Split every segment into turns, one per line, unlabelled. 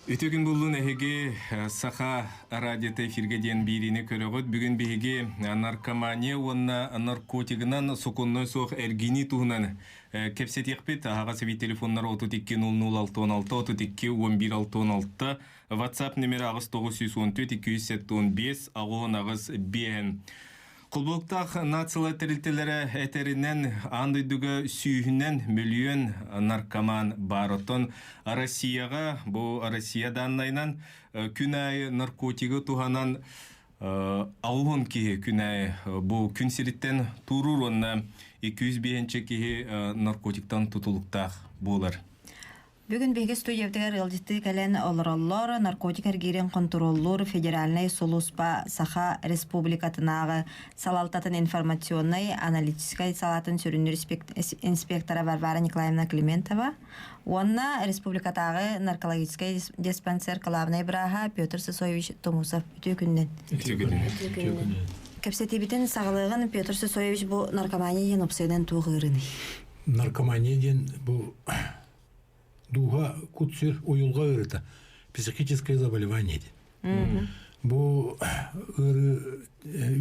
Ütөгүн буллун эһиги саха радиота эфирге диен бирине көрөгөт бүгүн биһиги наркомания уонна наркотигынан сукунной суох эргини туһунан кепсетиэхпит агасы телефоннар 32 32 11 WhatsApp номер агыс 914 275 агуон агыс биэн. Кулбуктах нациялы терилтелері әтерінен андыйдығы сүйінен миллион наркоман барытын Россияға, бұл Россиядан найнан күн айы наркотигі туғанан ауын кейі күн айы бұл күн сиріттен тұрур онна 205 кейі наркотиктан тұтылықтақ болар.
Бүгін беге студиявдығар ылжытты кәлін олыраллар, наркотик әргерен контроллор федеральный солуспа Саха республикатынағы салалтатын информационный аналитическай салатын сүрінер инспектора Варвара Николаевна Климентова, онна республикатағы наркологическай диспансер Клавный Браха Петр Сысоевич Томусов үті күннен. Кәпсетебітін сағылығын Петр Сысоевич бұл наркомания ен опсайдан туғырыны.
Наркомания ден бұл дуга кутсер уюлга ырыта психическое заболевание ди. Бу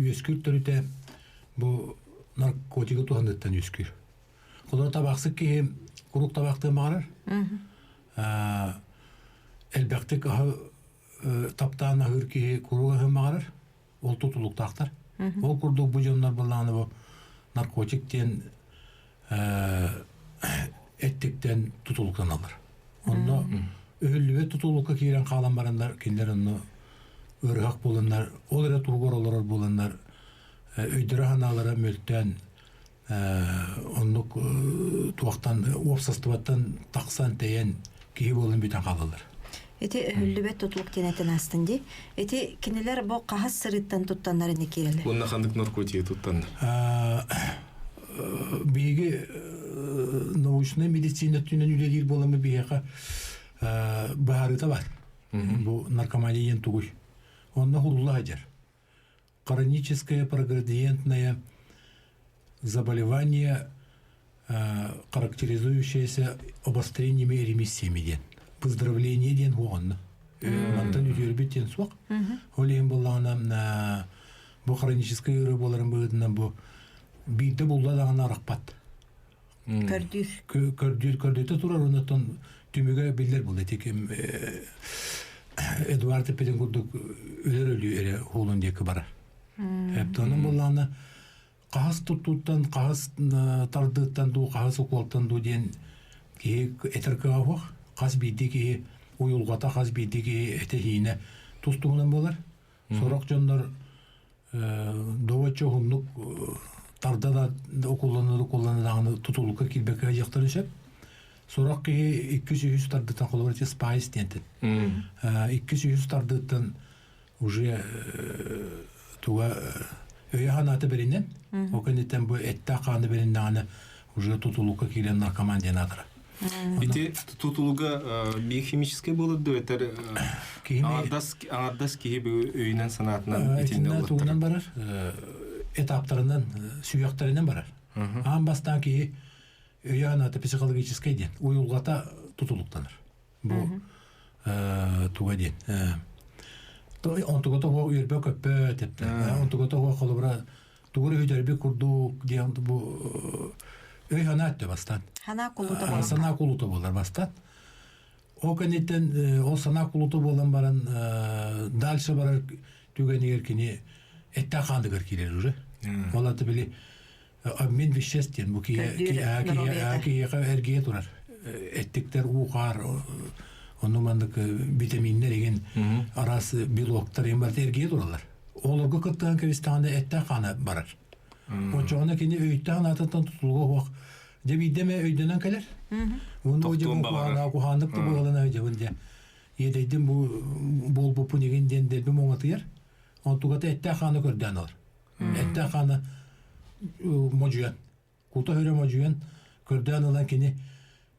үскүр төрүтө бу наркотика тугандыттан үскүр. Кулар табаксык ки курук табакты маарар. Элбекте таптан ахыр ки куруга маарар. Ол тутулуктактар. Ол курдук бу жоннор буланы бу наркотиктен еттіктен тұтылықтан алыр. Онда өліге тұтылыққа кейрен қалан барандар, кендер онда өрғақ болындар, олары тұғыр олар болындар, өйдірі ханалары мөлттен, ондық туақтан, опсастыбаттан тақсан тәйен кейі болын бетен қалалар.
Эти өліге тұтылық тенетін астынды. Эти кенелер бұл қағас сырыттан тұттанлары не керелі?
Онна қандық наркотиге тұттандар?
Беге научная медицина түнен үлелер боламы беге бағарыта бар. Бұл наркомания тугуй. Онна худулла ажар. Хроническое прогрессивное заболевание, характеризующееся обострениями и ремиссиями ден. Выздоровление ден онна. Мантан үтербет ден суақ. Олейін болағына бұл хроническое үрі боларын бұғыдынан бұл бейді болда дағына рақпат. Көрдүйті тұрар, онаттан түміге белдер болды. Текем Эдуард Педен күрдік өлер өлі әрі қолын декі барар. Әптіғанын болағына қағыз тұттуттан, қағыз тардыттан ду, қағыз оқуалттан ду ден әтіркі ауық, қаз бейді ке ойылғата қаз бейді ке әтехейіне тұстуғынан болар. Сорақ жондар доватчы ғынлық тарда да окулланадағаны тұтылыққа келбекке жақтар үшіп. Сорақ ке 200 тардыттан қолы барате спайс дентін. 200 тардыттан уже туға өйе қанаты берінен, окенеттен бұл әтті қаны беріндағаны уже тұтылыққа келен наркоман ден адыра.
Эти тұтылыға биохимический болады өтір ағардас кейі өйінен санатынан етінде
олаттыр. Туғынан барар, этаптарынан, сүйяқтарынан барар. Ан бастан кейі өйе қанаты психологический ден, ойылғата тұтылықтаныр. Бұл туға ден. Онтығыта оға үйірбе көппе тепті. Онтығыта оға қолы бұра туғыры өйдербе күрдік деген бұл өй хана әтті бастан.
Хана кулута болар.
Сана кулута болар бастан. О кәнеттен, ол сана кулута болан баран дальше барар түген егеркені әтті қандығыр келер уже. Олаты білі обмен веществен, бұл кейеға әргеге тұрар. Әттіктер уқар, оның мандық витаминлер еген арасы белоктар ең барды әргеге тұралар. Оларға күттіған кәвістағында әтті қаны барар. Ончоғына кені өйттіған ататтан тұтылға оқ. Деп идеме өйденен кәлер.
Тоқтуын бағара.
Құхандықты болғалана өйде. Едейден бол бұпы неген ден дәлбі моңаты ер. Онтуғата әтті қаны көрден алыр. Әтті қаны можуян. Құлта өре можуян көрден алан кені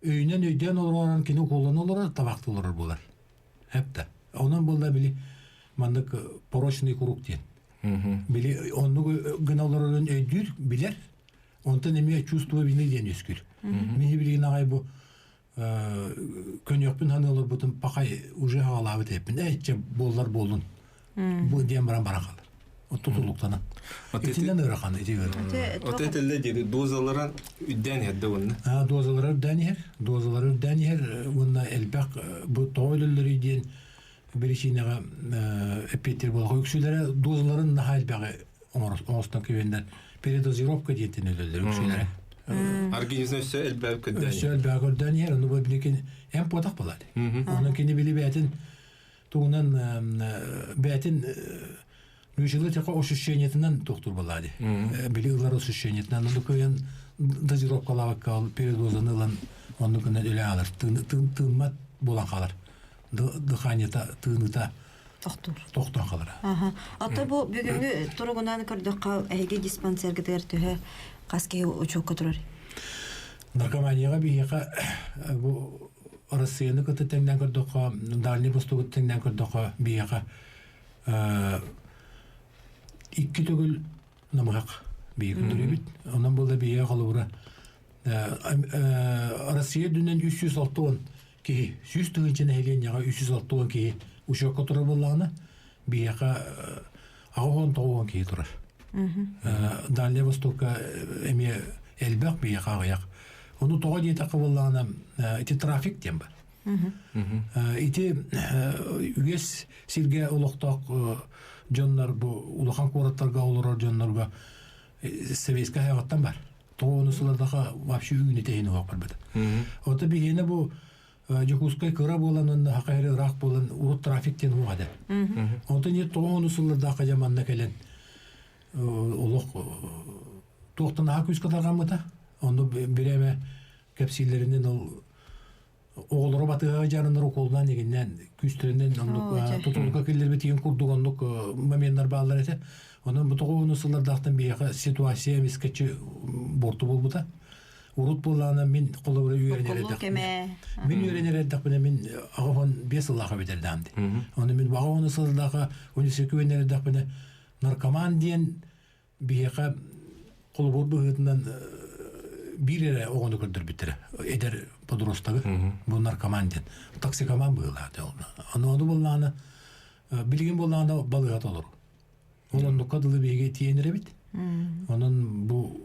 өйінен өйден оларан кені қолан олар, табақты олар болар. Әпті. Онан болда білі мандық порочный круг ден. Били онну гыналарын өйдүр билер. Онтан эме чувство вины ден өскүр. Мени билген агай бу Төнөкпүн ханы олар бутун пакай уже хагалабы теппин. Эче боллар болун. Бу дем баран калыр. Тутулуктан. Этинен ыракан этигер.
Отетелде диде дозаларын үддән ядда онны.
Дозалары дәнер, онна элбак бу тойлылары ден беришинега эпетер болгон үксүләре дозаларын нахал багы оңостан кебендер передозировка диетен өлөлөр үксүләре.
Организм өсө элбак кедән.
Өсө элбак дәнер, аны бу билекен эм подак булады. Аны кини билебетин тугунан бетин Нүйшілі тек ощущениетінен доктор болады. Білігілер ощущениетінен, оны көйен дозировкалавы кал, передозаны лан, оны күнен өлі алыр. Тыңмат болан қалыр. Дыханета, тыңыта тоқтан қалыр.
Ата бұл бүгінгі тұрғынан көрдіққа әйге диспансергедер түхі қаске учуққа тұрар?
Наркоманияға бейеқа бұл Россияны көті тәңден көрдіққа, Дальний Восток тәңден көрдіққа бейеқа икки төгүл намгак бейгүндүрү бит. Онан болда бейе калыбыра. Россия дүнен 360 ки 100 тыгынчын элен яга 360 ки ушокко тура боллагына бейега агон тогон ки турар. Дальний Востокка эме элбак бейега аяк. Ону тога диета кабыллагына эти трафик тем бар. Эти үес сирге улуктак Жоннар бу улахан кураттарга олорор жоннарга советский hayattan бар. Тоонусулардака вообще үйүнө тейини бар бит. Ота бигене бу Жокускай кыра боланын хакайры рак болан урут трафиктен угады. Ота не тоонусулардака жаманна келен улук токтон акыс катарган мыта. Ону биреме кепсиллеринен ол оğulları batığa canınlar okuldan degenden küstüründen tutulukka kelleri betiyen kurdugonluk momenler bağlar ete. Onun bu toğunu sıllardaqtan bir situasiya misketçi bortu bol buta. Urut bolana min kolubura üyereneredak. Min üyereneredak bine min ağafan 5 yıllaqa bederdi. Onu min bağını sıllardaqa üniversite üyereneredak bine narkoman diyen bir kolubur bıhıtından bir yere oğunu kırdır bitire. Eder podrostağı. Bu narkoman den. Toksikoman bığıladı. Onu bulağını bilgin bulağını balıgat olur. Onun nukadılı bir tiyenire bit. Onun bu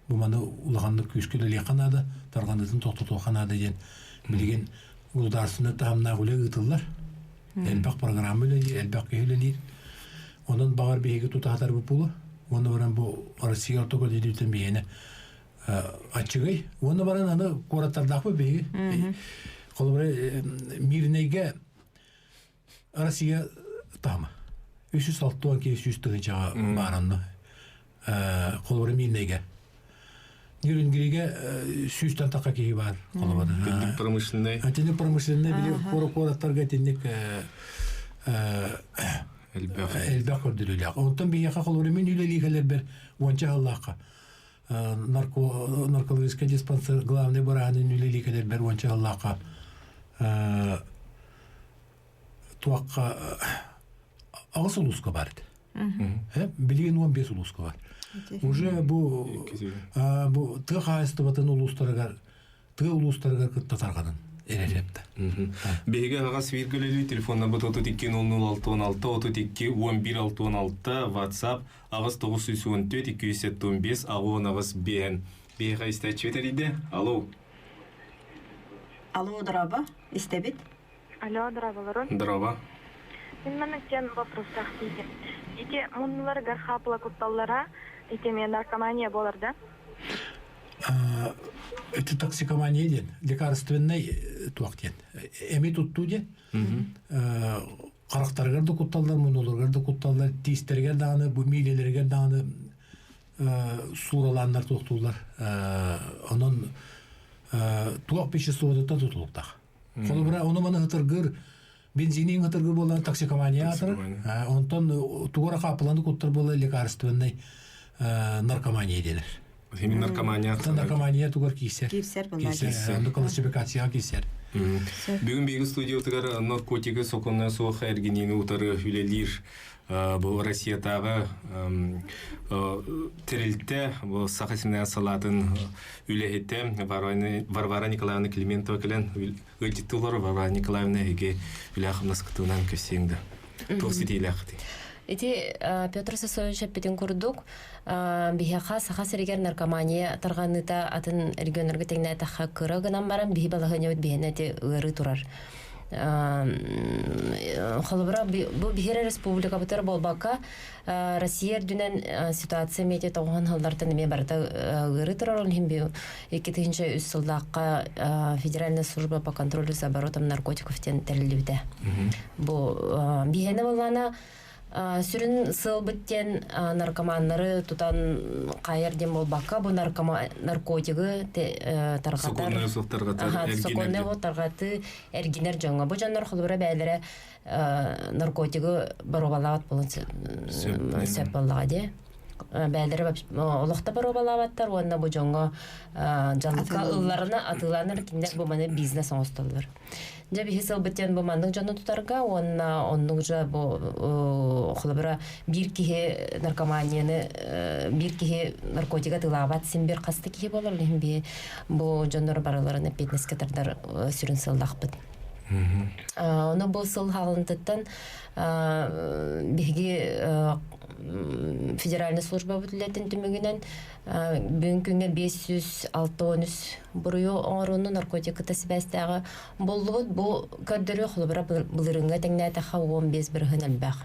manı ulağanlık küskülü yakanadı. Targanlıtın tohtutu kanadı den. Bilgin uzdarsını tamamına güle ıtıllar. Elbak programı öyle, elbak öyle. Onun bağır bir tutahatar bu pulu. Onu varan bu Rusya ortakol edilten bir yene açıgay. Onu varan anı korattardakı beyi. Kolubra Mirneyge Rusya tamam. 360 ki 300 tığıncağa bağıranlı. Kolubra Mirneyge. Nürnberg'e 100 tane taka ki var kolubra.
Teknik pромышленный.
Teknik pромышленный bile korattarga teknik elbak öldürülüyor. Ondan bir yaka kolubra min üleliğeler bir onca Allah'a. Наркологический диспансер главный баранын üleliğeler bir onca Allah'a. Tuakka ağız uluska var. Bilgin 15 uluska var. Уже bu tığ hayastı uluslarga kıtta targanın ererepti.
Bege ağas virgüleli telefonla bat 32 00 16 32 11 616 WhatsApp ağas 914 275 ağon ağas BN. Bege isteç veteride. Alo.
Алло, дрова, истебит?
Алло, дрова.
Дрова.
Мен кен вопрос тахтиге. Ите мунлар гархапла кутталлара, ите мен наркомания болар да?
Это токсикомания ден, лекарственный туактен. Эми тутту ден. Карактаргар да кутталлар, муноларгар да кутталлар, тистергер даны, бу милелергер даны сураландар туктулар. Онон туак пеши суадыта тутулуктак. Колубра оны мана хытыргыр бензинин хытыргыр болан токсикомания атыр. Онтон тугара капыланды куттар бола лекарственный наркомания денер.
Hemin narkomania.
Narkomania tugar kiyser.
Kiyser bunlar.
Kiyser. Onu klasifikasyon kiyser.
Бүгін бегі студия утыгар наркотики соконна соқ әргенені утары хүлелер бұл Россиятағы тірілті бұл сақасымнан салатын үләхетті Варвара Николаевна Климентова кілін өтеттілер Варвара Николаевна еге үләқымнас күтуынан көсеңді. Тоқсеті үләқті.
Ити Петр Сосович аппетин курдук бихаха саха сиригер наркомания тарганыта атын регионерге тегнәтә хакыры гынан барам бихи балаһыны бихенәте ыры турар. Халыбра бу бихер республика бутер болбака Россия дүнен ситуация мете тагын халларда неме барда ыры турар ул химби 2-нче үсылдакка Федеральная служба по контролю за оборотом наркотиков тен терилибде. Бу бихене болгана сүрін сыл біттен наркоманлары тутан қайыр дем болбаққа бұл наркотигі тарғатар. Соконны бұл тарғаты әргенер жоңға. Бұл жандар құлыбыра бәлері наркотигі баробалағат болын сөп болыға де. Бәлері олықта баробалағаттар, онына бұл жоңға жалыққа ұлларына атыланыр кендер бұл маны бизнес оңыстылыр. Жаби хисал бітен бұл мандың жоны тұтарға, онның жа бұл құлыбыра бір кеге наркоманияны, бір кеге наркотика тылағабат сен бір қасты кеге болар, бұл жонлары бараларына петнеске тардар сүрін сылдақ бүт. Оны бұл сыл халынтыттан бігі Федеральная служба бүтілетін түмігінен бүгін күнге 500-613 бұрыю оңыруыны наркотика тәсібәстіғі болуғыд бұл көрдірі құлыбыра бұлырыңға тәңнәтіға 15 бірғын әлбәқ.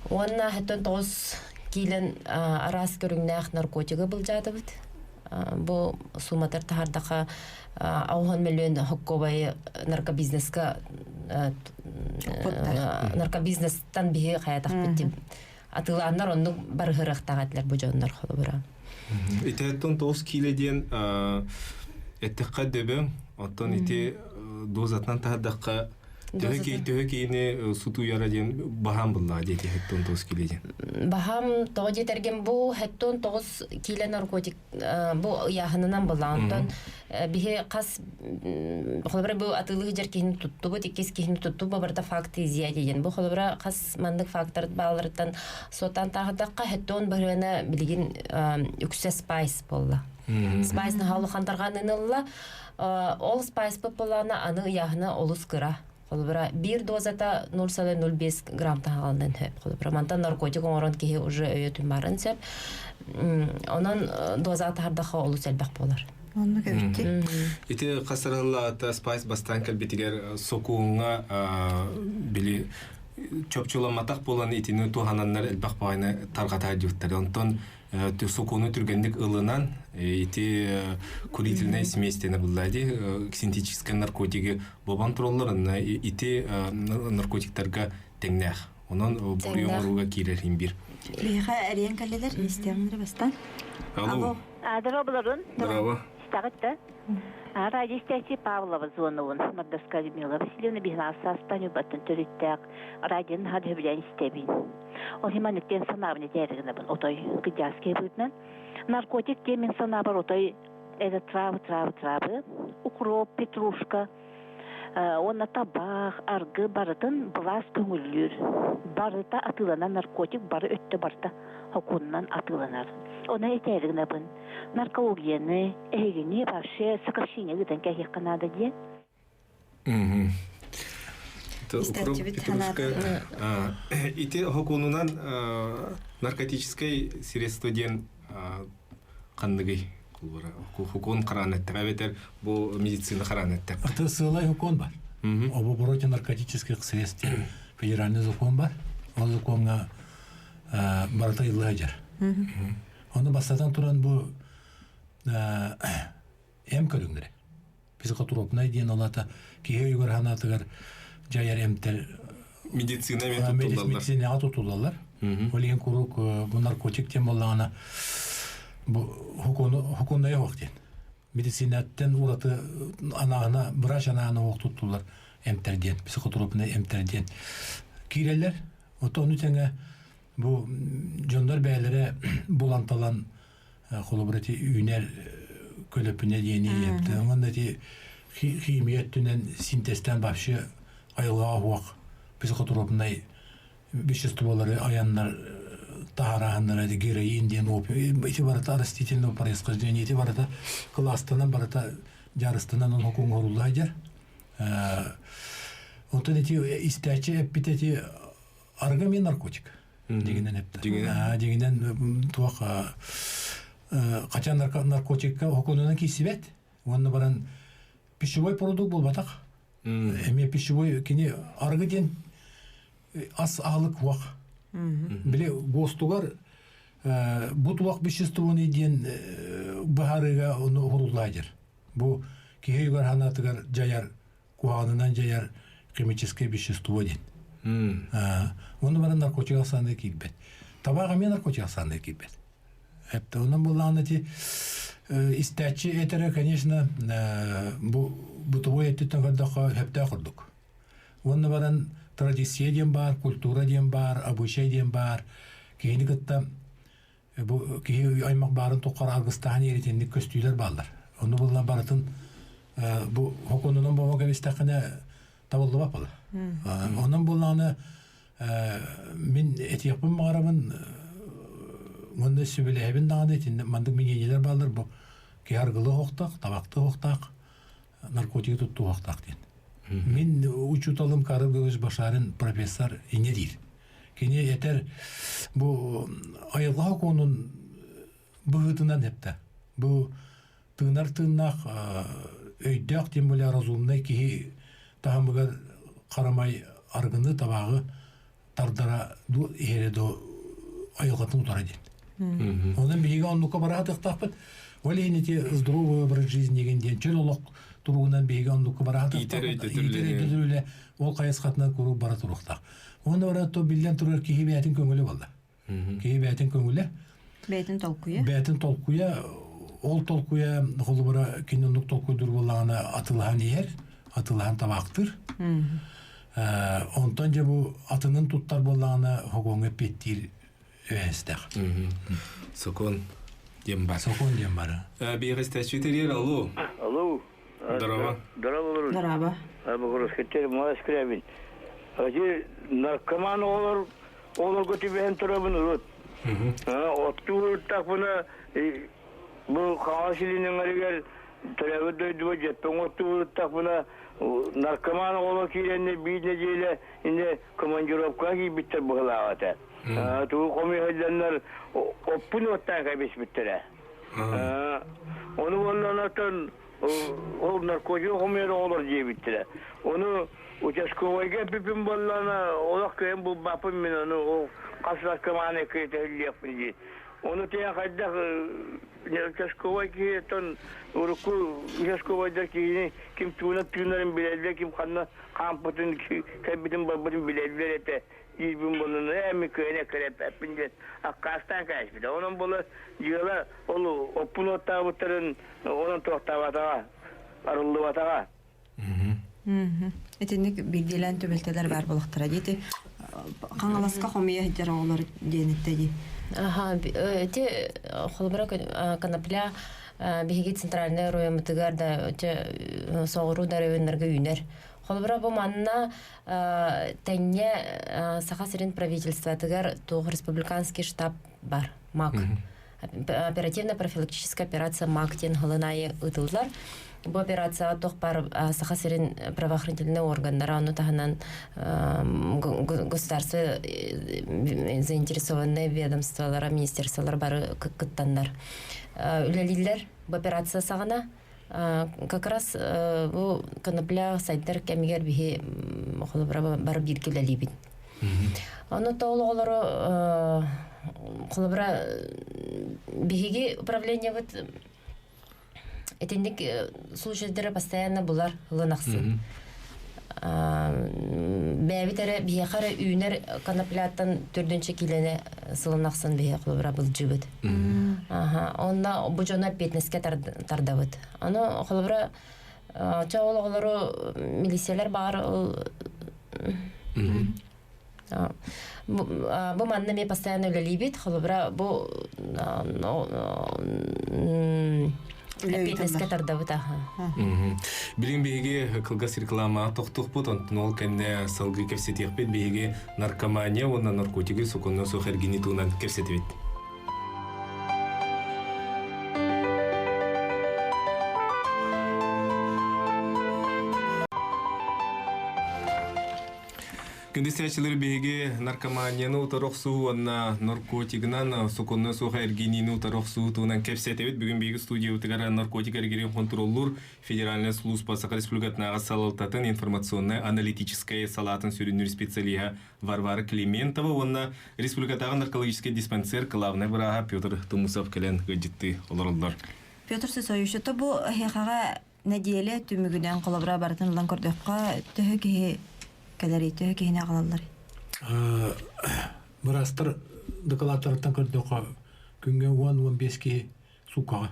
Онына әттен 9 кейлін арас көріңнәқ наркотика бұл жады бұд. Бұл суматар тағардаға 10 миллион хоккобайы наркобизнесқа наркобизнестан бігі қаятақ бүттім. Атыландар онның барғырықтағатылар бұл жондар қолы бұра.
Итәттен 9 келеден әттіққа дөбі, оттан ите дозатынан тағадаққа төһө кейіне суту яраден бахам бұлла деті әттен 9 келеден.
Бахам тоғы детерген бұл әттен 9 келе наркотик бұл яғынынан бұлла. Онтан бихе қас қолыбыра бұл атылығы жер кейіні тұтты бұл, теккес кейіні тұтты бұл барда факты изия деген. Бұл қолыбыра қас мандық фактор баларыттан сотан тағыдаққа әттен біріні білген үксі спайс болла. Спайсны халы қантарған ұнылла, ол спайс бұл болана аны яғына олыс қыра. Қолыбыра 1 дозата 0,05 грамм тағалынан хөп. Қолыбыра мантан наркотик оңырын кейі уже өйетім барын сөп. Онан дозата хардаға олыс әлбәқ болар.
Onu görüntü.
Ити қасырылла ата спайс бастан кәлбетігер сокуыңа білі чөпчуламатақ болан итini туғананлар әлбәқ бағайна тарғата жүттер. Онтан сокуыны түргендік ылынан ити курительная сместені бұллады. Синтетический наркотики бобан тұролларына ити наркотиктерға тәңнәқ. Онан бұр оңыруға кейлерін бір.
Бейға әрен кәлелер, естемдері бастан.
Алло.
Здравобларун.
Здраво.
Стагатта. Радиостяси Павлова звоновун. Мордовская Людмила Васильевна бигнаса станю баттын төріттәк. Радион хадхөбілен стебин. Ол химанықтен санабыны дәрігіні бұн. Отой күдяскей бұйтнан. Наркотик темен санабыр отой әді травы. Укроп, петрушка. Онна табақ, арғы барытын бұлас көңіллер. Барыта атылана наркотик бары өтті барта хокуннан атыланар. Ona eterigine bun. Narkологияны, эгени вообще сокращение гыдан кәхек канада де.
Ити хокунунан наркотическое средство ден кандыгый. Хокун харанеттер. Әбетер бұл медицина харанеттер.
Это сылай хокун бар. Об обороте наркотических средств федеральный закон бар. Он законға барата илладжар. Оны бастадан туран бұл әм көріңдері. Психотропнай дейін олата кейі үйгір ханатығыр жайар әмтер медицинаға тұтылалар. Олеген күрік бұл наркотик тем болағына хукундай оқ дейін. Медицинаттен ураты анағына, біраш анағына оқ тұтылар әмтерден, психотропнай әмтерден. Кейлерлер, оны тәңі bu jonlar bəyləri bulantalan xolobirati üner köləpünə yeni yaptı. Onda ki химия синтезтен вообще айылға хуақ психотропный веществолары аяннар тахараганнар героин ден опиум эти барата растительного происхождения эти барата класстан барата жарыстан он хукум горулайдер онтон эти истячи эпитети аргамин наркотик дегенен эпте дегенен туак качан наркотикка хукунунан кисибет онны баран пищевой продукт болбатак эме пищевой кини аргы ден ас алык уак биле гостугар бут уак веществоны ден бахарыга оны хурулайдер бу кихейгар ханатыгар жаяр куанынан жаяр химическое вещество ден оны баран наркотик алсаны килбет табага мен наркотик алсаны килбет эпте онан буланы ти истячи этере, конечно, бытовой эттен кырдака хепте курдук. Онны баран традиция дем бар, культура дем бар, обычай дем бар. Кейни кытта бу кей аймак барын токкар аргыстан эретендик көстүйлөр балдар. Онны булла баратын бу хоконунун бого кебистакына табылды бапыл. Онун булланы мен этияпын магарабын Мында сөбелебин дагы этин мандык меңелер балдар бу кыяргылы хоктак, табакты хоктак, наркотик тутту хоктак ден. Мен учуталым карып көз башарын профессор инедир. Кене этер бу айылга конун быгытынан хепте. Бу тынар-тыннак өйдәк дем белән разумный ки тагымга карамай аргыны табагы тардара ду эредо айылгатын утара ден. Онан биге оннука баратык таппыт. Олените здоровый образ жизни дегенден чөлолок туругунан биге оннука баратык. Итере ол кайыскатынан көрү бара туруктак. Оны бара то билден турар ки бәтин көңүлү болду. Ки бәтин көңүлү.
Бәтин толкуя.
Бәтин толкуя, ол толкуя холу бара кинонук толкуйдур болганы атылган ер, атылган табактыр. Онтон же бу атынын туттар болганы хогоңе петтир Öğrençler.
Sokon Дембар.
Sokon Дембар.
Берестачителер, алло.
Алло.
Здорово.
Здорово.
Здорово.
Абы хотели молодец крабин. Ади наркоман олар көтебен турабын рот. Отту так буна бу хасилинен аригер турабы дойду жетпен отту так буна наркоман олар кирене бидне желе инде командировка ки биттер бугалавата. Туу коми хәлләр оппун оттан кайбеш биттер. Onu onlardan o narkotik homero olur diye bitti. Onu uçaşkovayga pipim ballana olak kayın bu bapım min onu o kasrak kamane kıytı yapın diye. Onu teya kadar uçaşkovay ton uruku uçaşkovayda ki kim tünlerin bilediler kim kanna kamputun kabitin babın bilediler ete. İzbin bunun hem köyüne krep hepince akkastan kaçtı. Onun bunu diyorlar olu opun ottavutların onun tohtavatağa arıldı vatağa.
Etinlik bilgilen tübelteler var buluqtıra deydi. Qanalaska xomiya hijjara olur deyinittedi.
Aha, эти холбрак канапля биги центральный район тыгарда соғыру дарыөннерге үйнер. Холбра бу манна тенне Саха-Сирин правительство тыгар туг республиканский штаб бар, МАК. Оперативно-профилактическая операция МАК тен хылынайы ытылдылар. Бу операция туг бар Саха-Сирин правоохранительные органдары аны таханан государство заинтересованные ведомстволары, министерстволар бары кыттандар. Үлелилер бу операция сагына как раз bu kanapla saytlar kemiger bihi холобра бар биркелели бит. Аны тоолору холобра биһиги управление вот этинник случайлары постоянно булар лынаксын. Бәбитере бияхара үйнер канаплаттан 4-нче килене сылынаксын бия холобра булжыбыт. Онна бу жона петнеске тардабыт. Аны холобра чаологлору милициялар бар. Бу манна ме постоянно лелибит, холобра бу Петнеске тардабыта.
Билин биһиги кылгас реклама тохтухпут онтон ол кенне салгы кепсетиякпет биһиги наркомания онна наркотики сукунна сохергини туунан кепсетибит. Күндестәчләр биһиги наркоманияны утарыксу онна наркотигынан сукунна сохергинини утарыксу туунан кепсетибит. Бүгүн биһиги студия утыгара наркотик эргирин контроллур Федеральная служба Саха Республикатынага салалтатын информационно-аналитическая салатын сүрүнүр специалиха Варвара Климентова онна республикатагы наркологический диспансер главный врага Петр Тумусов келен гыжытты олоролдор.
Петр Сысоюшута бу хехага неделе түмүгүнөн колобра бартын улан көрдөккө төһө кәләрейті кейіне қалалар.
Мұрастыр докладтарыттан көрдіға күнге 10-15 сукаға.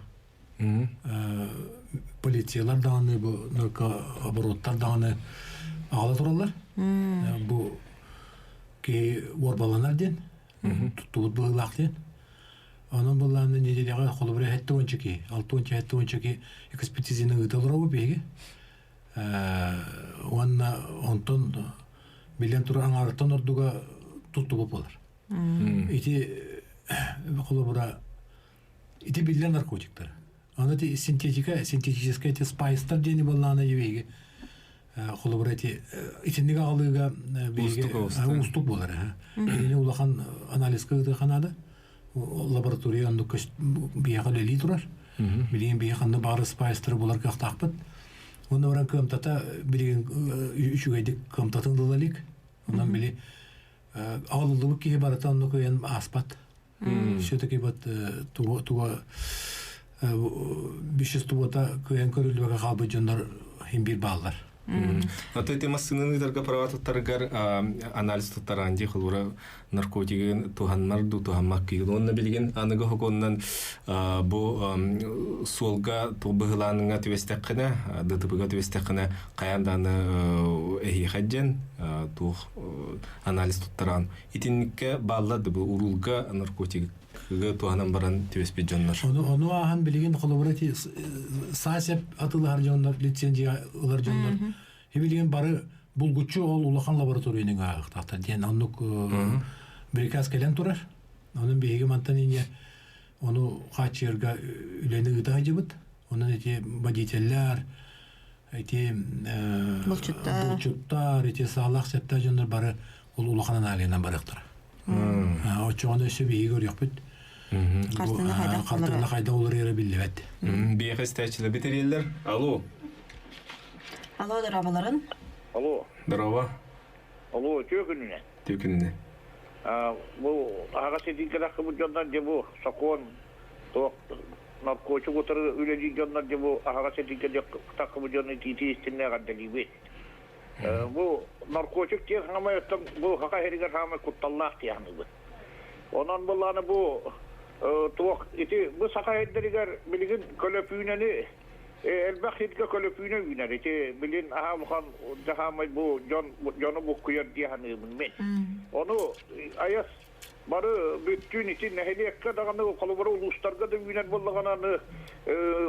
Полициялар дағаны, наркообороттар дағаны ағала тұралар. Бұл кей орбаланар ден, тұттуыт бұғылақ ден. Оның бұлланы неделеға қолы бірі әтті 12, 6-12 экспертизінің ұталыр ау бейге. Онтон билен тура аңарыттан ордуга тутту болар. Ити колобура ити билен наркотиктар. Аны ти синтетическая ти спайстар дени болланы ебеге. Колобура итиндеги алыга беге устук болар. Эне улахан анализ кылды канады. Лаборатория аны бияга лели турар. Билен бияганды бары спайстар болар кактакпыт. Оны оран көмтата билген үшүгейдик көмтатын дылалик. Онан били алылдыбык кие баратан оны көйен аспат. Шөтеки бат туга бишес тугата көйен көрүлбеге калбы жондар химбир баалар.
Ата темасының дарга правататтаргар анализ туттаранди хулура наркотиги туханмар ду тухамак ки онна билген аныга хоконнан бу солга тубыгыланыңа тевестеккена дытыбыга тевестеккена каянданы эхи хаджен тух анализ туттаран итинникке баллады бу урулга наркотик туанан баран тевеспе жоннор.
Onu ahan bilgin kolabirati sasep atılır jonlar lisenziya ılır jonlar. Bilgin barı bulguçu ol ulakan laboratoriyanın ağıqtaqta. Den anlık birikaz kelen turar. Onun bilgi mantanınca onu kaç yerga üleni gıda acıbıt. Onun eti baditeller, eti bulçuttar, eti sağlaq septa jonlar barı ulakanın aliyanan barıqtır. O çoğunda ösü bilgi görüyor büt. Kartına kayda olur yere bildi bet.
Bir hastayçılar biteriyorlar. Alo.
Alo, darabaların.
Alo.
Daraba.
Alo, tökününe.
Tökününe.
Bu ağa sedikler bu jonlar de bu sakon tok narkotik otur üleci jonlar de bu ağa sedikler takımı jonlar titi istinne kadar gibi. Bu narkotik diye hamayattan bu haka heriger hamay kuttallah diye bu. Ondan bulanı bu tok iti bu saka heriger bilgin kolöpüneni elbaq hitke kolöpüne üner iti bilin aha muhan jahamay bu jonu bu kuyar diye men. Onu ayas barı bütün için neheliyekka dağını kolubara uluslarga da üner bollağananı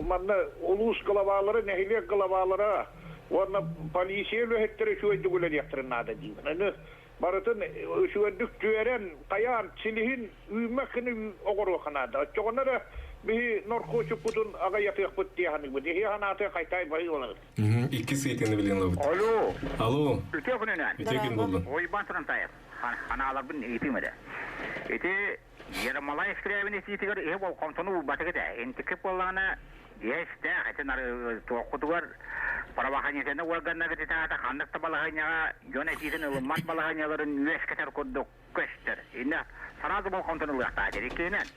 manna ulus kalabaları neheliyek kalabalara varna polisiye löhettere şu eddi güler yaktırın nada diyeyim. Yani baratın şu eddük tüyeren kayan silihin üymekini oğur vakanada. Çoğunlara bir narkotik putun aga yatıyak put diye hanı bu. Diye hanatı kaytay bayi olanır.
İki seyitini bilin labut.
Alo.
Alo.
Ütekin önen.
Ütekin buldun.
Oy bantırın tayır. Hanalar bin eğitimede. Eti yaramalar eskrevin esiyetigar ev ol kontonu batıgıda. Entikip olana işte haçınlar tokutugar Параваханьясына органнары тетата хандык табалаханьяга жон этисин ылыммат балаханьяларын үескетер коддук көстөр. Инде сразу бол контонулуякта жерекенен.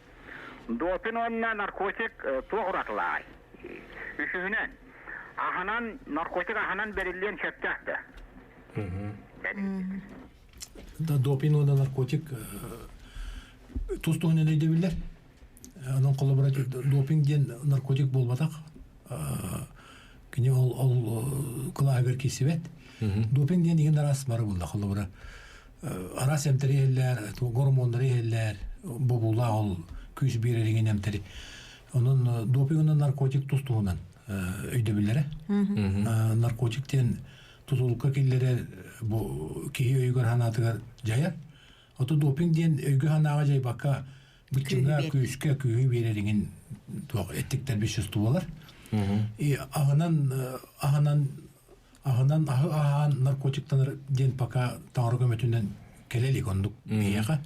Допин онна наркотик туғыратылай. Үшүнен аханан наркотик аханан берилген шөптөктө.
Допин онна наркотик тустугунен өйдө билер. Анын коллаборатив допинг ден наркотик болбатак. Кини ол кылагыр кесебет. Допинг деген арас бары булда холобра. Арас эмтерелер, гормондар элер, бобула ол күз берелеген эмтери. Onun допингынан наркотик тустуунан өйдөбүлләре. Наркотиктен тутулукка киллере бу кии өйгөр ханатыгар жаяр. Ото допингден өйгө ханага жай бакка битчинга күйүскө күйү берерин туак эттиктер бешестубалар. Ағынан наркотиктан ден пока таңырға мәтінден келелік ондық мияға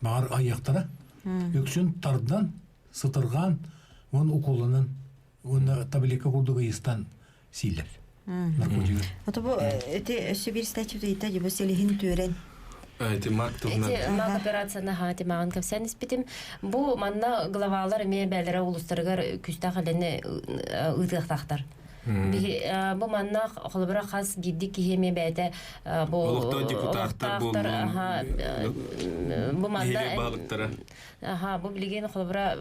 бағар аяқтара. Өксін тардан, сытырған, он уколынан, оны таблетка құрдығы естан сейлер. Наркотигі.
Ото бу эти Сибирь статьюда итә бу селихин түрен.
Эти мак
операцияны хати маған кәпсән испитим. Бу манна главалар ме бәлере улустаргар күстә хәлене ыдыктактар. Бу манна холбара хас гидди кихеме бәдә бу
депутаттар
бу манна бу билген холбара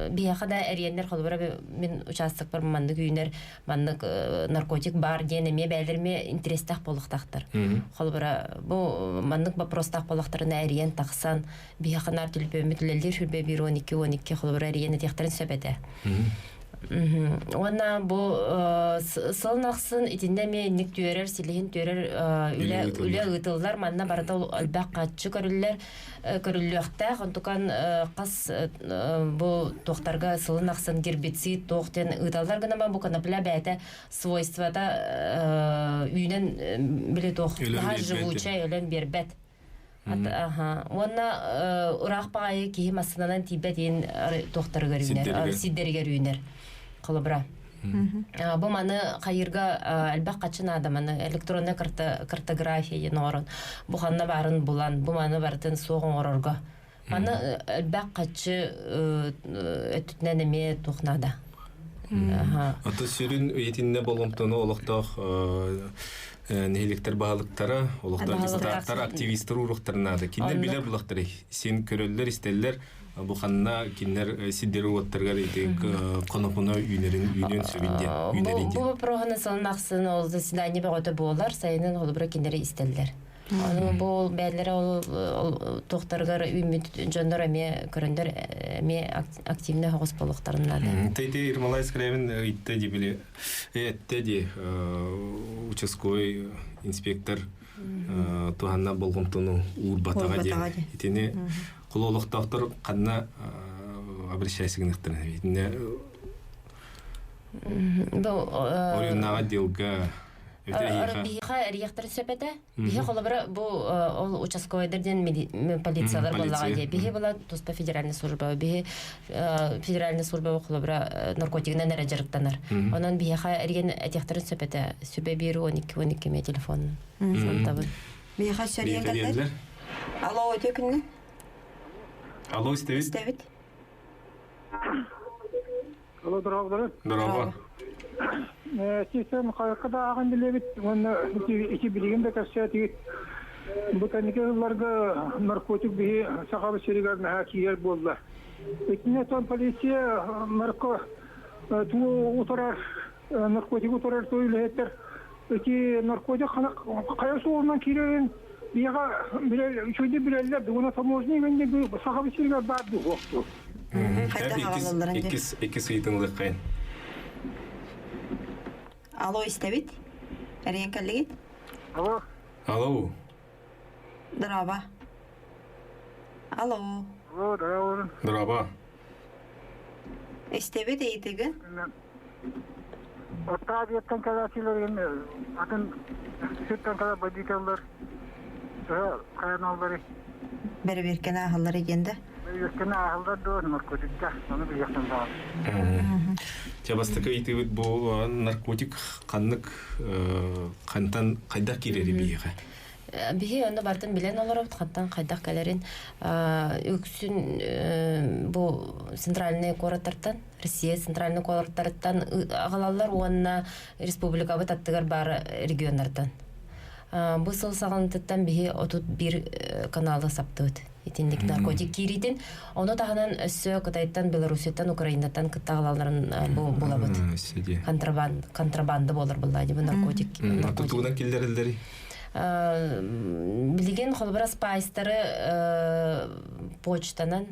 бияхада әриеннәр холбара мен участок бар манны күнәр манны наркотик бар дене ме бәлерме интерестах болуктактар. Холбара бу маннык вопростах болуктарына әриен таксан бияханар төлбөмөтләләр шүрбә 1-12 холбара әриенне тектәрен сөбәтә. Онна бу сылнаксын итиндеме ник түрер силихин түрер үле ытыллар манна барда албак катчы көрүлөктө онтукан кас бу токтарга сылнаксын гербицид токтен ыталлар гына бу конопля бәте свойствода үйнен биле ток живуча ölен бербет. Онна урак багай ки масынанан тибетин токтар көрүнөр сиддерге үйнөр колобра. Бу маны кайырга албак качын адаманы электронный картография норун. Бу ханна барын булан, бу маны бартын согон орорго. Маны албак качы өтүтнен эме тухнада.
Ата сүрүн үетинне болгомтону олоктох нехиликтер баалыктара, олоктор депутаттар, активисттер уруктарнады. Киндер биле булактыр. Сен көрөллөр, истеллер бу ханна киндер сиддер уоттарга итек конопуна үйнөн сөбүнден.
Бу проганы салнаксын ол заседание бөгөтө болар, сайынын холбура киндери истеллер. Аны бу бәлләре ол токтарга үмүт жондар эме көрөндөр эме активный хогус болуктарыннады.
Тейте Ирмалай Скревин итте дибили. Этте ди участковый инспектор туханна болгомтону урбатага ди. Итини кулолуктактар канна обращайсыгыныктыр. Итине орюнага делга
Биха эрияктар сөпәтә. Биха холбара бу ол участковыйдерден полициялар буллага ди. Биха була Тоспа федеральный служба, биха федеральный служба холбара наркотигинен әрәҗәртәнәр. Анан биха эрген эрияктар сөпәтә. Сөбә 1-12 ме телефон.
Биха сәриянгәләр. Алло, өтөкүнне.
Алло, Стевит.
Алло,
Дорога.
Систем кайкыда аган билебит, оны ичи билген да кассети. Ботаника жылларга наркотик бии сахабы серигарна киер болду. Итине тон полиция нарко туу утарар наркотик утарар тойлеттер. Ити наркотик кая суунан кирен бияга биле чөйдө билелер, буна таможня менде сахабы серигар барды окту.
Iki sıydınlık kayın.
Алло, истебит? Эрен каллигит?
Алло.
Алло.
Драба. Алло.
Алло, драба.
Драба.
Истебит эйтеги?
Отта биеттен казасилер атын сүттен каза бадикалар. Каяналары.
Бер-беркен ахыллар егенде?
Берберкен ахыллар да наркотикка. Оны бияқтан бар.
Жабастыка итебит бу наркотик каннык кантан кайда кирери бийге.
Биһи онда бартын билен олорот хаттан кайдак келерин өксүн бу центральный кораттардан Россия центральный кораттардан агалалар уанна республика баттыгар бар региондардан. Бу сыл сагынтыттан биһи отут бир каналы саптыт. Итиндик наркотик киритин, оны тағынан өссө Кытайттан, Беларусияттан, Украинаттан кыттағаларын булабыт. Контрабанды болар буллайды бу наркотик.
Тутугунан килдерилдери?
Билген холбара спайстары почтанан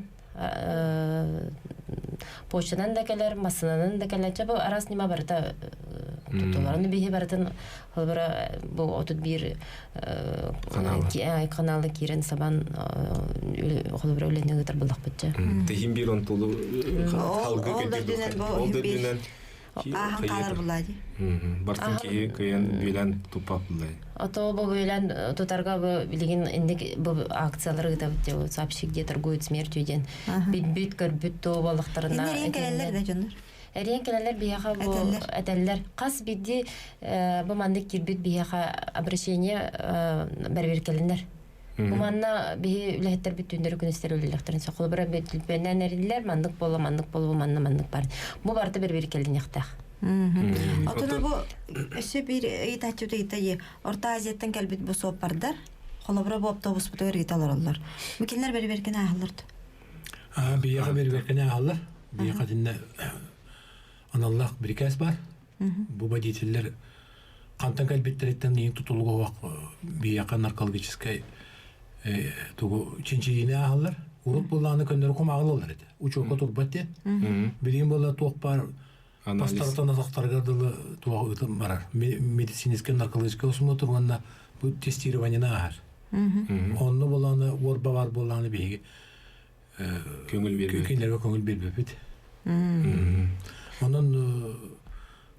почтадан да келер, масынанан да келер. Жабы арас нима барыта тутуларын бихи барытын холбара бу отут бир каналы кирен сабан холбара өлене гытар булдак битче.
Тихим бир он тулу халгы кедер. Олдырдынан
ахан калар булади.
Бартын кийен билен тупап булай.
Ото бу белән тутарга бу билеген инде бу акциялар гыта бит сообщи где торгуют смертью ден. Бит көрбүт то балыктарына.
Инде келелер да жоннор.
Эрен келелер бияха бу әтәлләр. Кас бидди бу мандык кирбит бияха обращение бербер келендер. Бу манна би үләттер бүтүндер күнестер үләләхтерин сакыл бер бетленнән эрилләр мандык болу мандык бар. Бу барты бербер келдин яктак.
Отона бу эше бир итачута итае Орта Азияттан келбит бу сопардар. Холобра бу автобус бутөр италар алар. Микеллер берберкен ахлырды.
Бияга берберкен ахлар. Бияга динне аналлах брикас бар. Бу водительлер кантан келбеттерден эң тутулуга бияга наркологический тугу чинчине ахлар. Урут булланы көндөрү комагылар эти. Учокко турбатте. Билген болла ток бар. Пастартан азактарга дылы туга өтүм бар. Медицинский наркологический усму турганда бу тестирование наар. Онны боланы орба бар боланы беги.
Көңүл бербейт.
Көңүлгө көңүл бербейт.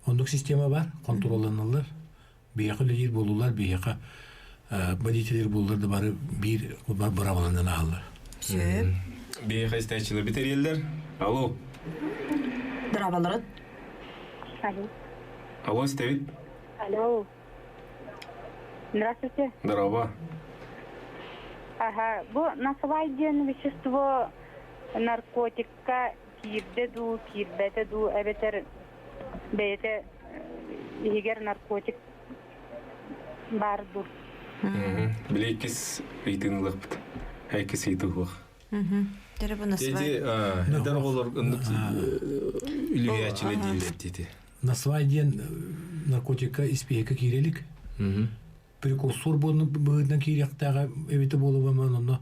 Ондук система бар, контролланалар. Бияга болулар, бияга водителер болуларды бары бир барабаландан алалар.
Сөп.
Бияга истечилер битерелер. Алло.
Драбалар.
Алло, Стевит.
Алло. Здравствуйте.
Здорово.
Ага, бу насвайден вещество наркотика кирбете ду, эбетер бейте егер наркотик барду.
Билейкис ыйтынлык бит. Хайкис ыйтыгы.
Теребу насвай.
Деди, дар болор үлүячиле дейди.
Насвайден наркотика испейка кирелик. Прекурсор быдан киректага эбите болуба манно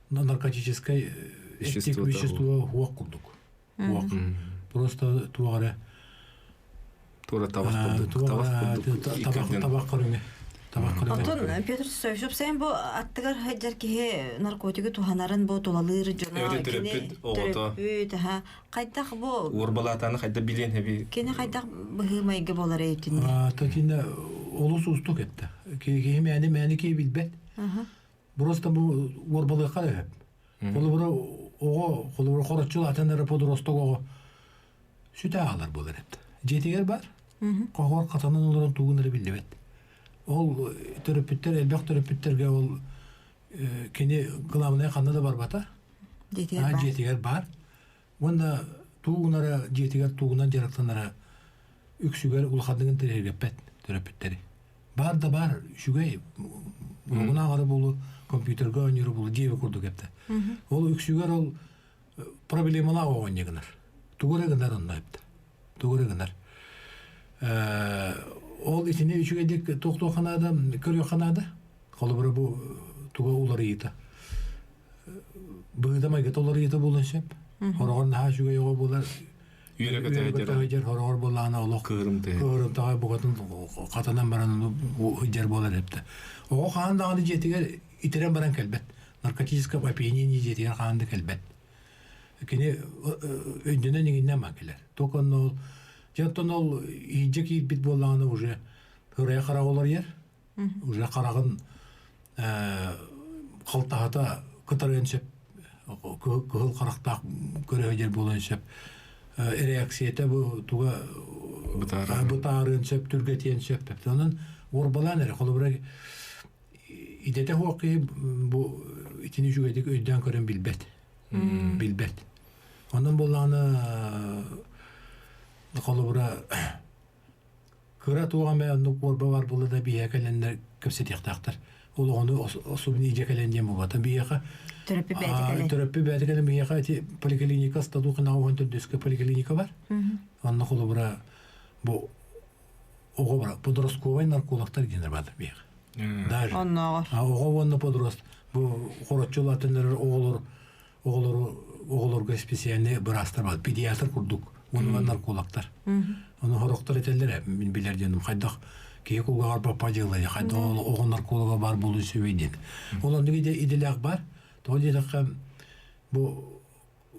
наркотическое вещество хуак курдук. Просто туара табак кырыны.
Отон Петр Сойшоп сен бу аттыгар хаҗар ки наркотиги туханарын бу тулалыр жона кини ха кайтак бу
урбалатаны кайда билен хеби
кини кайтак быгымайга болар эйтин.
Татина олус устук этти. Ки мәни ки билбет. Просто бу урбалы калып. Колубура хорочул атандар подоростого сүтә алар булар эт. Жетигер бар. Когор катанын олорун тугунары билбет. Ол терапевттер, элбек терапевттерге ол кені главная қанада бар бата. Жетігер бар. Онда туғынара, жетігер туғынан жарақтанара үксігер ұлқадыңын терергеппет терапевттері. Бар да бар, үшігей. Бұна ағары болу, компьютерге өнері болу, жебе көрді кепті. Ол үксігер ол проблемала оған егінар. Туғырегінар онна епті. Туғырегінар. Ол итине үчүгедик токтоханада, көрөкханада. Колубуру бу туга улары ита. Быйда майга толары ита болонсеп. Хорогон хашуга його болар. Үйрөкөтөйдер. Хорогор болана олок. Кырымтага бугатын катанан баран жер болар депти. Ого хандагы жетиге итерен баран келбет. Наркотическое опьянение жетиге ханды келбет. Кене өндөнөн негинен макелер. Токон Жантон ол иджеки бит болланы уже хырая караголар ер. Уже карагын калтахата кытырынчып, кыл каракта көрөйдер болончып. Реакцияда бу туга бутарынчып, түргетенчеп. Тонун орбалан эре колубра идете хоки бу итини жүгедик өйдөн көрөн билбет. Билбет. Онун болланы Колубура кыра туган мен орба бар булда да бия календар көпсет яктактар. Ол оны особенно ижекелендем бата бияга. Терапия бәдекелен бияга поликлиника стадукына он төрдөскө поликлиника бар. Анна колубура бу ого бар. Подростковый наркологтар генер бар бияга. Даже. Ого онна подрост. Бу хорочулатындар оголор оголорго специальный брастар бар, педиатр курдук, онуга наркологтар. Оны хороктор этеллер, мен билер деним, хайдах кие кулгар папа жылы, хайда огон нарколога бар болу сөйден. Ол ондыгы да иделяк бар, то дедакка бу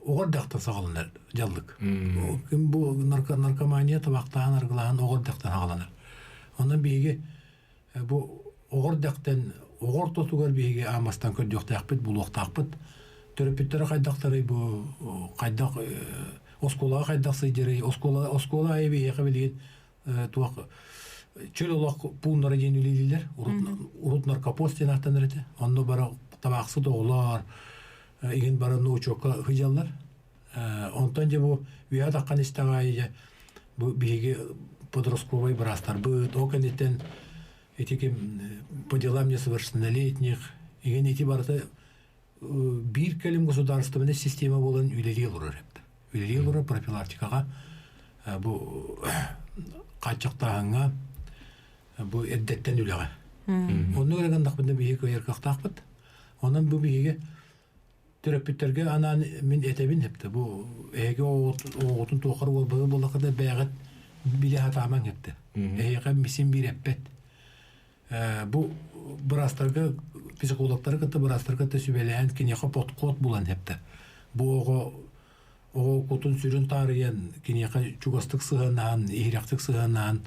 огордактан сагаланар, жалдык. Ким бу наркомания табактан аргылан огордактан сагаланар. Ондан биге бу огордактан огор тотугар биге амастан көддөктакпыт, булуктакпыт. Төрөпүттөр кайдактары бу кайдак оскола кайдаксы жери, оскола айбы якабылген туак чөлөлөк пуннары жеңилилер, урут наркопостен аттанырыты. Онда бара табаксы доолар, иген бара ноучокка хыжаллар. Онтан же бу вия таккан истагай бу биге подростковый брастар бу окенетен этиким по делам несовершеннолетних, иген эти барата бир келим государственная система болан үлелелуры репті. Үлелелуры профилактикаға бу қачықтағыңа бу әддеттен үлеға. Оны өрегендақ бінде бейге көйеркақтақпыд. Онан бу бейге төрөппүттерге анан мен этебин хепті. Бу әйге оғытын тоқыр болақыда бәғіт біле хатаман хепті. Әйге мисин бір әппет. Бу брастарга психологтары кытты брастарга төсүбелән кинеха подкот булан хепте. Бу ого котун сүрүн тарыян кинеха чугастык сыганан, ирактык сыганан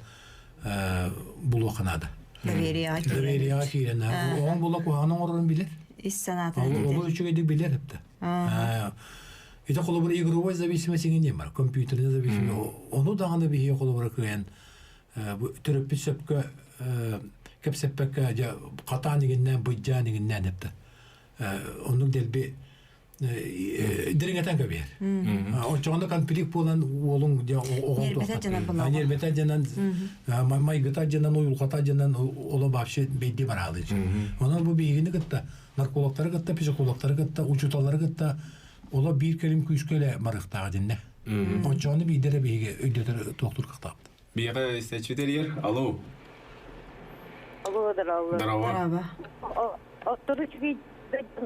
булоканада. Доверия кирена. Он булак анын орун билер.
Иссанаты.
Ого үчүгедик билер хепте. Это колобра игровой зависимости не бар, компьютерная зависимость. Ону даганы бие колобра кыян төрөппү сөпкө кепсеппекке жа катанигиннен быджанигиннен депти. Онун делби дириңетен көбер. Очондо конфликт болан олуң жа огон. Нербете жанан майгыта жанан уюлката жанан ола вообще бейди баралы. Онун бу бейгини кытта наркологтары кытта, психологтары кытта, учуталары кытта ола бир келим күскөле марыктагы динне. Очондо бейдере бейге өйдөтөр доктор кыктап.
Бияга истечүтерер. Алло.
Алло, здорово.
Здорово.
Оттурыч вид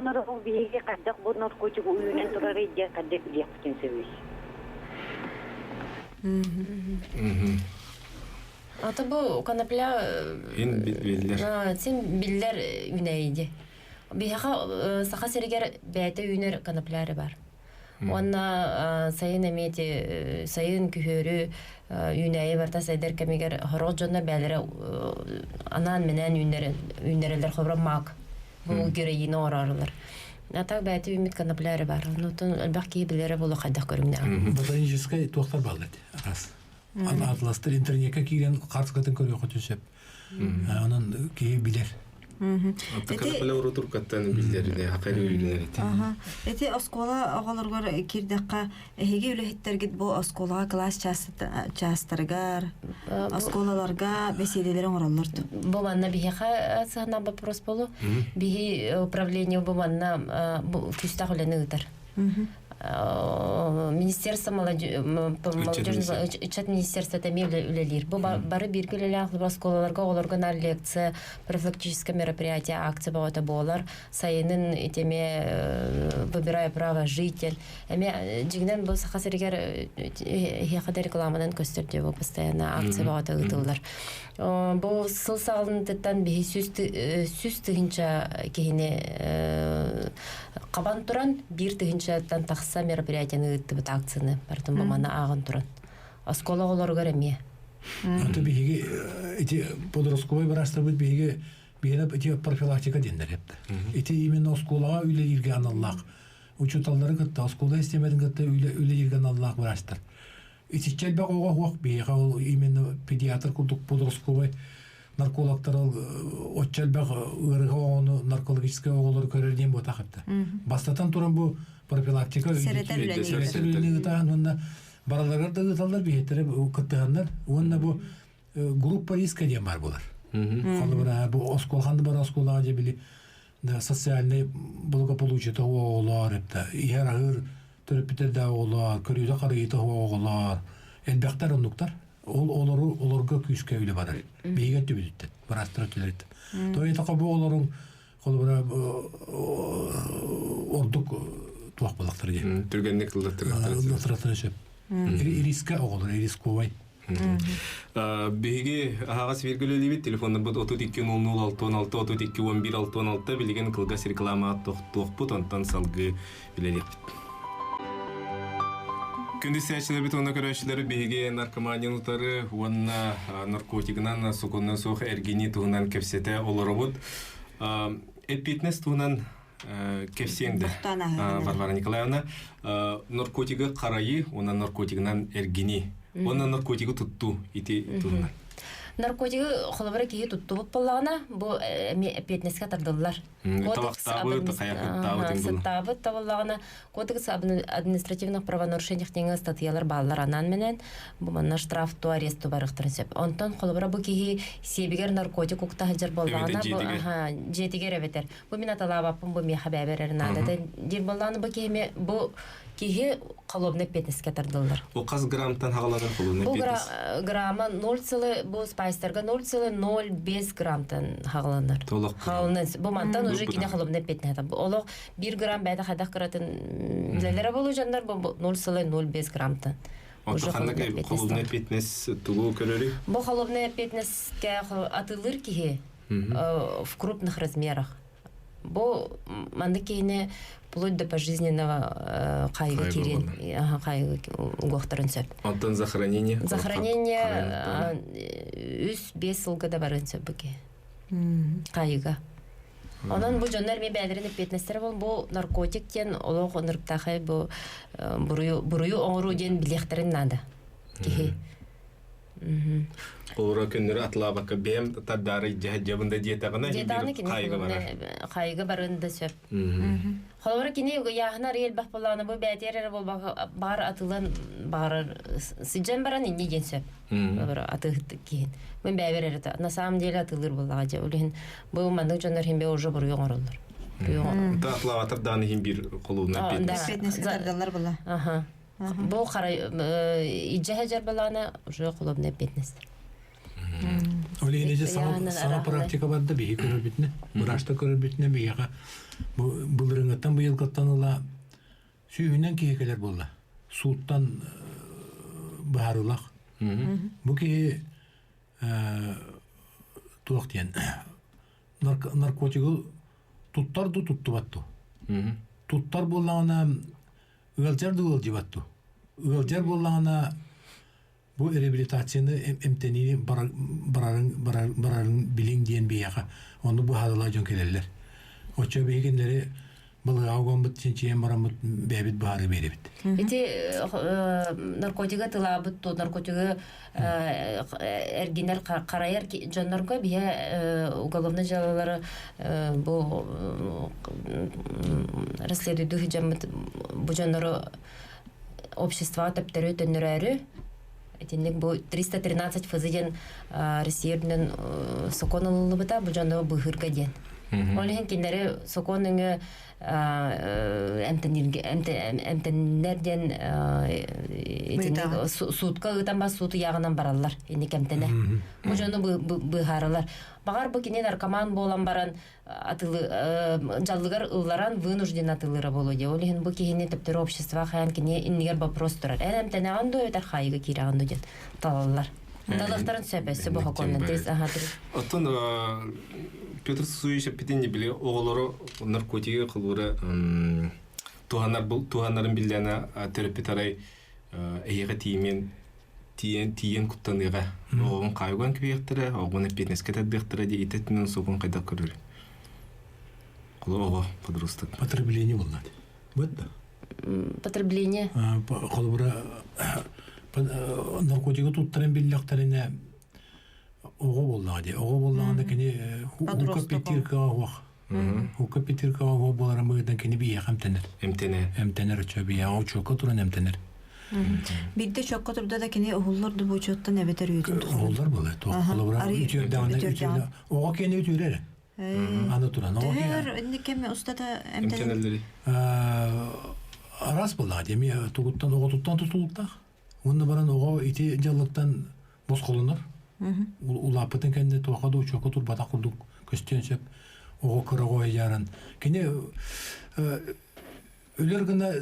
наркотик биге кадак бу наркотик уюнен турары идя кадак диктин себеш.
Ата бу канапля
Ин биллер.
Сен биллер үнәйди. Биха саха сергер бәйте үнер канаплары бар. Онна сайын эмети, сайын күхөрү үнәйі барта сайдар кәмегер хорол жондар бәлері анан менен үнерелер хобран мак. Бұл көрейіні орарылар. Атақ бәйті үміт канаплары бар. Онутын әлбәқ кейбілері болу қайдақ көрімді.
Ботанический тоқтар бағылады. Раз. Атластыр интернетке кейлен қарсықатын көрі қотышып. Онын кейбілер.
Канаплар урутур каттан биллерine акыры үйренет.
Эти оскола оголоргор кирдекка эге үлехеттерге бу осколага класс частыргар осколаларга беседелерин ороллорду.
Бу манна бихаха сана вопрос болу. Бихи управление бу манна бу күстак үлени ытар. Министерство молодежного ичат министерство темеле үлелир. Бу бары биргелеле осколаларга олоргонар лекция, профилактическое мероприятие, акция багата болар. Сайынын итеме выбирая право житель. Эме жигнен бу сахасыргер хекаде рекламадан көстөрдү бу постоянно акция багата ытылдар. Бу сыл салынтыттан бихи сүз тыгынча кехине кабан туран бир тыгынчадан такса мероприятияны ыттыбыт акцияны бартын бамана агын туран. Оскола олоргор эме.
Аты биги эти подростковый брастар бит биги эти профилактика дендер хепти. Эти именно осколага үйле ирген Аллах. Учуталлары кытта оскола истемедин кытта үйле ирген Аллах брастар. Эти челбек ого биги именно педиатр курдук подростковый наркологтар отчелбек ырыга оны наркологический оголор көрөрден бу такапта. Бастатан туран бу профилактика серетелүлүгү таанында бараларга да гыталдар бейтере кыттыгандар. Онда бу группа риска ден бар булар. Калыбыра бу осколганды бар осколага же били социальный благополучие оголор эпта. Ярагыр төрөпүтөр да оголор, көрүүдө карыйты оголор. Элбектер ондуктар. Олорга күскө үле барар. Бейге түбүттү. Барастыр өтөлөт. Той така бу олорун колбара ордук туак балактар ди.
Түргенник
Латратын шеп. Ириска оголор, ирисковай.
Биги агас виргүлөлүбүт телефонду бут 32006616 321116 билген кылгас реклама токтук онтон салгы билелеппит. Күндүз сәчилер бит оны көрөчлөр биги наркоманиялары уанна наркотигынан сукунна сох эргини тугунан кепсете олоробут. Эпитнес тугунан кепсенде Варвара Николаевна наркотиги карайы, она наркотигынан эргини. Она наркотиги тутту ити тугунан.
Наркотиги холобара кии тутту боллагана бу эпитнеске тардылар.
Табактабы
Саттабы табыллагана кодекс административных правонарушениях деген статьялар баллар анан менен бу манна штраф ту аресту барыктырын сеп. Онтон холобара бу кии себигер наркотик укта хажар боллагана бу жетигер эбетер. Бу мен аталабаппын бу меха бәберерин ада дир боллагана бу кии бу кии колобны эпитнеске тардылар.
О каз граммтан хагалаган колобны эпитнес.
Бу грамма 0, бу спайстерга 0,05 граммтан хагаланар. Халныз бу мантан уже кине халыбны петне та. Олог 1 грамм байда хадак кыратын лелере болу жандар бу 0,05 граммтан.
Уже халыбны петнес тугу көрөрү.
Бу халыбны петнеске атылыр ки в крупных размерах. Бу манда кейне вплоть до пожизненного кайга кирен, кайга угохтарын сөп.
Антон захоронение?
Захоронение 3-5 жылгада барын сөп бүке. Кайга. Онан бу жондар мен бәдерін петнестер бол, бу наркотиктен олық онырыптақай бу бұрую оңыру ден білектерін нады. Кехе.
Олора күннері атлабақы бәм таддары жабында диетағына
қайғы барында сөп. Холора кені яғына рейл бақ болағына бұл бәтерері бол бар атылын бағар сыджан баран инне ден сөп. Атығы кейін. Мен бәбер әрі на самом деле атылыр болаға жа. Бұл мандық жондар хембе уже бұру оңыр олар.
Атлабатыр даны хем бір қолуына бетнес.
Бетнеске тардалар бола.
Бұл қарай иджа жар болағына уже қолуына бетнестер.
Оле енеже сана практика барды бейі көрір бітіне, бұрашта көрір бітіне бейіға бұл рыңаттан бұл елгаттан ола сүйінен кейекелер болды. Суыттан бағарылақ. Бұл кей туақ дейін наркотигі тұттарды тұтты батту. Тұттар болағына ұғалжарды ұғалжы батту. Ұғалжар болағына bu rehabilitasyonu emtenini bararın bilin diyen bir yaka. Onu bu hadalar jön kelerler. Oça beginleri balığa oğun bit çinçiyen baramut bebit baharı beribit.
Ити наркотига тылабыт, то наркотига эргинер карайар жоннорго бия уголовный жалалары бу расследуйдуу хижамыт бу жоннору общество тептерүү төннөрөрү. Этинник бу 313 фазыден Россиянын соконолу быта бу жонда быхырга ден. Олен киндери соконуңу эмтенерден сутка ытан бас суту ягынан баралар. Эник эмтене. Бу жонда быхаралар. Багар бу кине наркоман болан баран атылы жаллыгар ылларан вынужден атылыра болу де. Олен бу кихине тептер общество хаян кине иннигер вопрос турар. Эмтене андо өтер хайга кираган ден. Талалар. Далактарын сөбөсү бу хокондан тез ахатыр.
Оттон Петр Суевич питенне биле оголору наркотиги кылура туганнарын билдена терапевтарай эйге тиен куттаныга огон кайган кибектире огон питнеске тадбектире де итетинен сокун кайда көрөр. Колого подросток.
Потребление болды. Вот да.
Потребление.
Колбура наркотиги туттарын биллектерине ого боллагы. Ого боллаганда кене хукка петиркага ого болара мыйдан кене бия хамтенер. Эмтенер чөбия очоко туран эмтенер.
Бирде чокко турда да кене оголлор дубучоттан эбетер үйдүн.
Оголлор боле. Колбура үтүрдө ого кене үтүрөр. Аны туран ого.
Энди кеме устата
эмтенерлери.
Раз боллагы. Эми тугуттан ого туттан тутулукта. Онда баран ого ити жаллыктан бос колунар. Улапытын кенде туакаду чоко тур бата курдук көстөн сөп ого кырого яран. Кене Өлер гына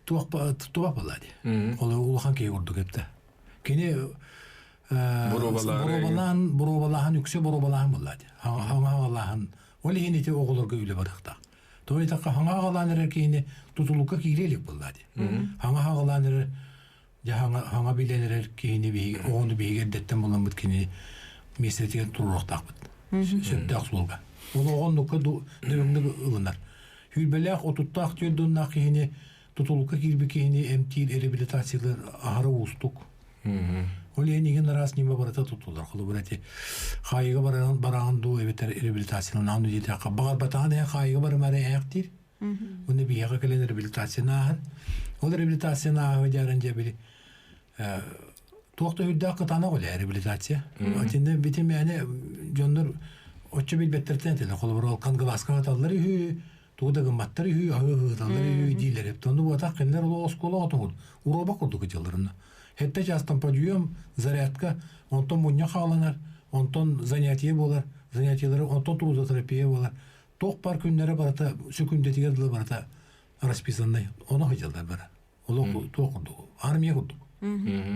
туак балады. Ол улахан кей урдук эпте. Кени боробалахан үксе боробалахан балады. Хаңагалахан. Ол ехенете оғылырға үлі барықта. Тойтаққа хаңагаланыры кейіне тутулукка кирелик балады. Хаңагаланыры хаңа биленерер кейіне оғынды бейгердеттен болан бұд кені месетеген тұрырықтақ бұд. Сөттақ солға. Ол оғындыққа дөңді ұлынар. Хүлбелек отуттақ түйдіңнақ кейіне тутулукка кирбі кейіне әмтейл реабилитациялар ағыры ұстық. Ол еген арас неме барата тұтулар. Құлы бұрәте қайығы барағанду әбетер реабилитацияларын аңды дейді аққа. Бағар батаған әй қайығы барым әрі әйіқ дейір. Оны бейіға кәлен реабилитацияны ағыр. Ол реабилитацияны ағыр жарын жабілі. Туақта хүдді ақы тана қолы реабилитация. Өтінде бітім әне жондар отчы білбеттерден әтелі. Құлы бұры ол қанғыласқа аталылар үйі, туғда ғыматтар үйі, ағығыталар үйі дейлер. Оны бұғатақ кәлінер ол оскола отын ұроба құрды күтелеріні. Хетте частан подъем, зарядка, онтон мұння қаланар, онтон занятие болар, занятиялары, онтон трудотерапия болар. Тоқ бар күнлері барата, сөкүндетігер дылы барата расписанный. Оны хыжалдар бара. Ол тоқ құрды, армия құрды.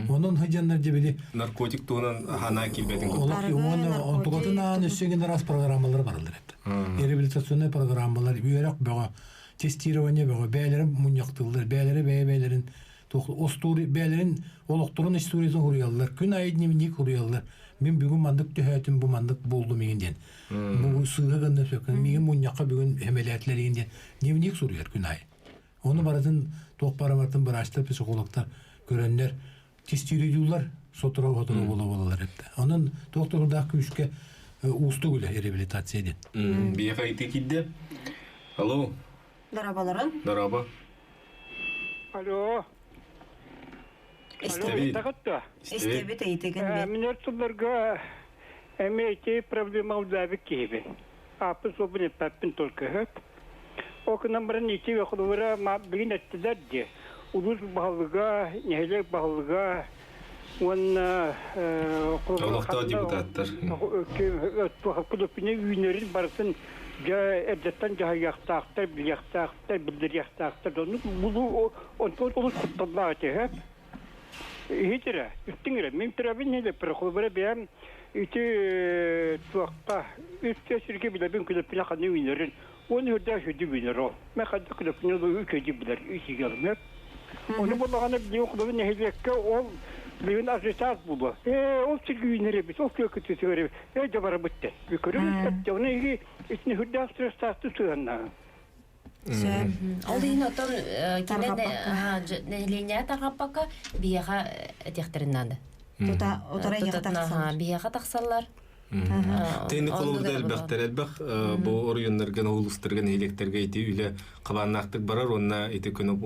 Onun hıcanlar cebeli
narkotik tuğunan hana kilbedin
olak onu tuğatına üstüne rast programları vardır hep. Rehabilitasyon programları büyük böyle testirevanya böyle beylerin munyaktılar beylerin osturi beylerin olukturun istorisi kuruyorlar. Gün ayını kuruyorlar. Ben bugün mandık tühetim bu mandık buldum yeniden. Bu sığır gönderip sökün. Benim munyakka bugün ameliyatlar yeniden. Nevnik soruyor gün ay. Onu baratın tohparamartın bıraştı psikologlar. Görenler testiriyorlar, sotura olalar hep. Onun doktorda küçük usta güle rehabilitasyon edin.
Bir yaka giddi. Alo.
Darabaların.
Daraba.
Alo.
İstebi teyitegen mi?
Minörtülerge emekli problema olacak gibi. Apı sobun epapın tolka hep. O kınamların içi ve kuduvara ma bilin ettiler diye. Ulus bahalıga, nehelek bahalıga, Onlar
Allah'ta deputatlar.
Kulüpüne üyelerin barısın erdetten daha yaktaktır, bildir yaktaktır. Bunu onu kutladılar hep. Hiçbir, üstüne mümkün neyle pırkılır benim içi tuakta üstte şirke bile ben kulüpüne kanı üyelerin. Onu hırda şöyle üyeler o. Ben kanı kulüpüne de ülkeci bilir, işi geldim hep. Onu bulağına biliyor kulübün nehilekke o Bugün azıcık buldu. O çirkinleri biz, o kötü söylüyor. Cevara bitti. Bir körümüz onu iyi içine hırda stres tahtı sığınlar.
Ол дейін отон нелиния тағаппака бияға тектіріннады. Бияға тақсалар.
Тейні қолуғда әлбәқ, бұл орыйынларған олыстырған електерге еті үйлі қабаннақтық барар, онына еті күні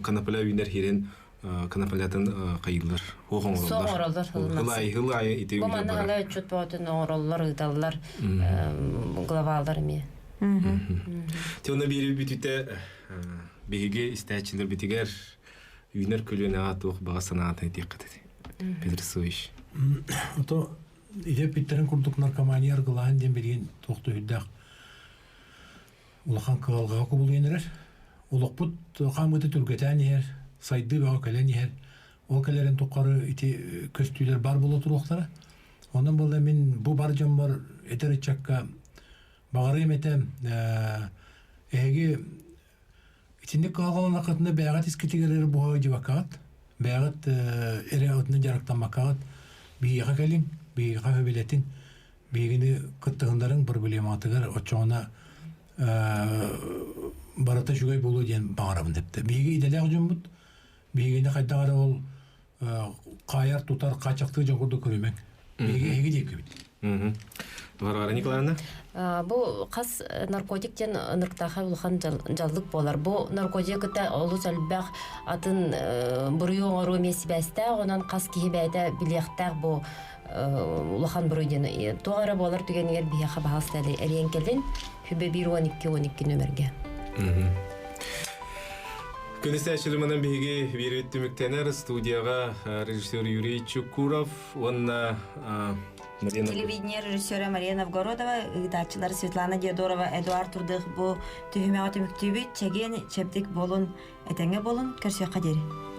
қанапыла үйінер херен канапалятын кайылар, оғын оролдар. Хылай ите үйлер бар.
Бұл маңда өтчет болатын оролдар, ұйдалар, главалдар ме.
Теона бері бүтіте бейге істәтчілер бітігер үйінер көліне атуық баға санаатына тек қатады. Петр Суиш.
Ото идеп биттерин курдук наркомания аргылаан ден берген тоқты үйдақ улахан кығалға көбіл енерер. Улықпұт қамыты түргетән ер, сайды баға кәлен ер. Ол кәлерін тоққары көстүйлер бар болу тұруқтары. Онын болда мен бұл бар жан бар етері чакка бағары еметем әйге içinde kağılan akıtında beyağıt isketigeleri bu civakağıt. Beyağıt ere ağıtını caraktan makağıt. Bir yağa gelin, bir yağa höbeletin. Bir yağını kıttığınların bir bileyim atıgar. O çoğuna barata şugay bolu diyen bağırabın hepte. Bir yağı idele ağacın bud. Bir yağını kaydağara ol kayar tutar kaçaktığı cankurdu körümek. Bir yağı ege deyip gibi.
Varvara Николаевна?
Бұл қас наркотиктен нырктаға ұлған жалдық болар. Бұл наркотикті олыс әлбәқ атын бұрыйын ору месі бәсті, онан қас кейі бәйді білектәқ бұл ұлған бұрыйден. Тоғары болар түгенігер бияқа бағалысты әрен келден хүбе 1-12-12 нөмерге.
Күністі әшілімінің бейге бір өттіміктенер студияға режиссер Юрий Чукуров, онына
Телевидение режиссера Мария Новгородова, дачылар Светлана Дедорова, Эдуард Турдых бу түһүмәгә төмөктүбүт чеген чептик болун, этеңе болун, көрсөккө дери.